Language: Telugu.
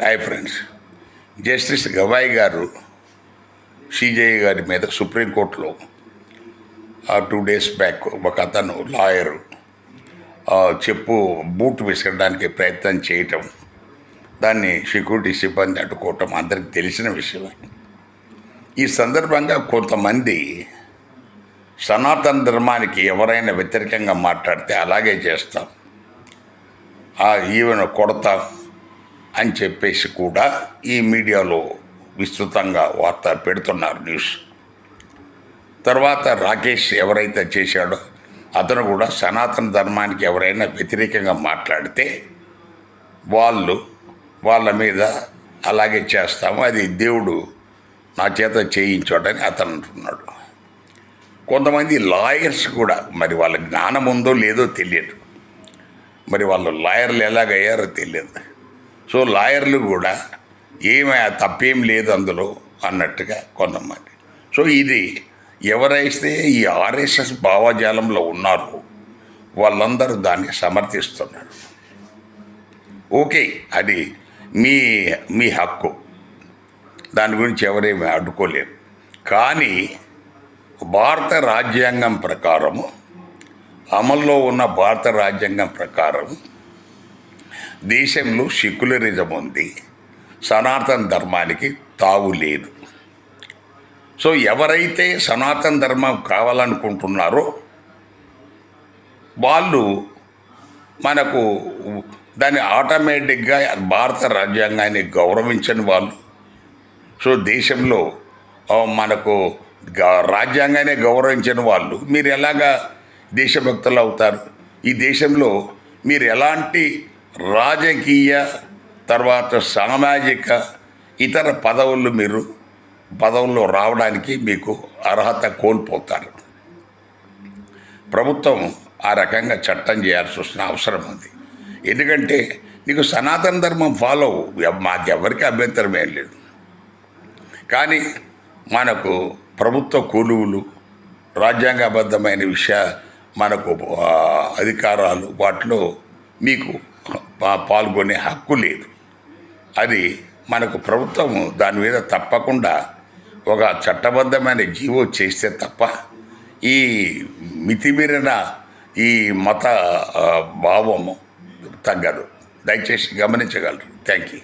Hi friends. జస్టిస్ గవాయ్ గారు సిజేఐ గారి మీద సుప్రీంకోర్టులో 2 days బ్యాక్ ఒక అతను లాయరు చెప్పు బూట్ విసరడానికి ప్రయత్నం చేయటం, దాన్ని సెక్యూరిటీ సిబ్బంది అడ్డుకోవటం అందరికి తెలిసిన విషయమే. ఈ సందర్భంగా కొంతమంది సనాతన ధర్మానికి ఎవరైనా వ్యతిరేకంగా మాట్లాడితే అలాగే చేస్తాం, ఈవెన్ కొడతాం అని చెప్పేసి కూడా ఈ మీడియాలో విస్తృతంగా వార్త పెడుతున్నారు న్యూస్. తర్వాత రాకేష్ ఎవరైతే చేశాడో అతను కూడా సనాతన ధర్మానికి ఎవరైనా వ్యతిరేకంగా మాట్లాడితే వాళ్ళ మీద అలాగే చేస్తాము, అది దేవుడు నా చేత చేయించాడని అతను అంటున్నాడు. కొంతమంది లాయర్స్ కూడా, మరి వాళ్ళ జ్ఞానం ఉందో లేదో తెలియదు, మరి వాళ్ళు లాయర్లు ఎలాగయ్యారో తెలియదు. సో లాయర్లు కూడా తప్పేం లేదు అందులో అన్నట్టుగా కొంతమంది. సో ఇది ఎవరైతే ఈ ఆర్ఎస్ఎస్ భావజాలంలో ఉన్నారో వాళ్ళందరూ దాన్ని సమర్థిస్తున్నారు. ఓకే, అది మీ హక్కు, దాని గురించి ఎవరేమీ అడ్డుకోలేరు. కానీ భారత రాజ్యాంగం ప్రకారము, అమల్లో ఉన్న భారత రాజ్యాంగం ప్రకారం దేశంలో సెక్యులరిజం ఉంది, సనాతన ధర్మానికి తావు లేదు. సో ఎవరైతే సనాతన ధర్మం కావాలనుకుంటున్నారో వాళ్ళు మనకు దాన్ని ఆటోమేటిక్గా భారత రాజ్యాంగాన్ని గౌరవించని వాళ్ళు. సో దేశంలో మనకు రాజ్యాంగాన్ని గౌరవించని వాళ్ళు మీరు ఎలాగా దేశభక్తులు అవుతారు? ఈ దేశంలో మీరు ఎలాంటి రాజకీయ తర్వాత సామాజిక ఇతర పదవుల్లో రావడానికి మీకు అర్హత కోల్పోతారు. ప్రభుత్వం ఆ రకంగా చట్టం చేయాల్సి వస్తున్న అవసరం ఉంది. ఎందుకంటే నీకు సనాతన ధర్మం ఫాలో మాకెవరికి అభ్యంతరం ఏం లేదు, కానీ మనకు ప్రభుత్వ కొలువులు, రాజ్యాంగబద్ధమైన మనకు అధికారాలు, వాటిలో మీకు పాల్గొనే హక్కు లేదు. అది మనకు ప్రభుత్వం దాని మీద తప్పకుండా ఒక చట్టబద్ధమైన జీవో చేస్తే తప్ప ఈ మితిమీరిన ఈ మత భావము తగ్గదు. దయచేసి గమనించగలరు. Thank you.